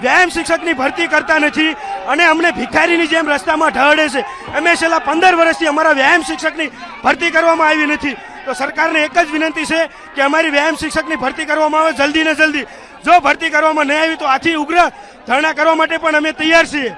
વ્યાયામ શિક્ષકની ભરતી કરતા નથી અને અમને ભિખારીની જેમ રસ્તામાં ઢળે છે. અમે છેલ્લા 15 વર્ષથી અમારા વ્યાયામ શિક્ષકની ભરતી કરવામાં આવી નથી. તો સરકારને એક જ વિનંતી છે કે અમારી વ્યાયામ શિક્ષકની ભરતી કરવામાં આવે જલ્દી ને જલ્દી. જો ભરતી કરવામાં નહીં આવી તો આથી ઉગ્ર ધરણા કરવા માટે પણ અમે તૈયાર છીએ.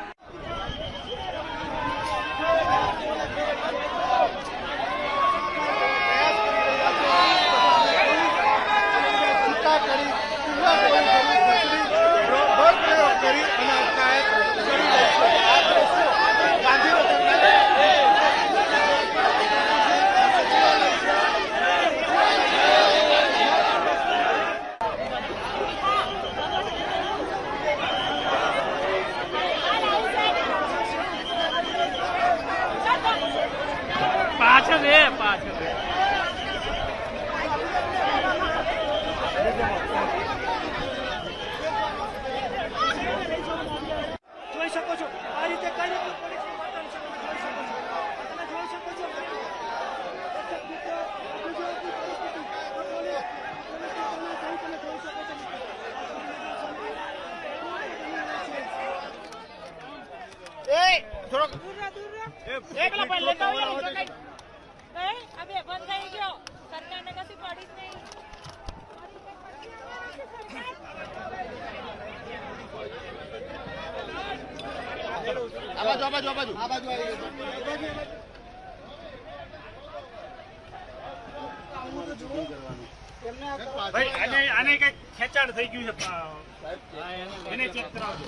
જોઈ શકો છો આ રીતે કઈ રીતે આને કઈક ખેંચાણ થઈ ગયું છે એને ચેક કરાવજો.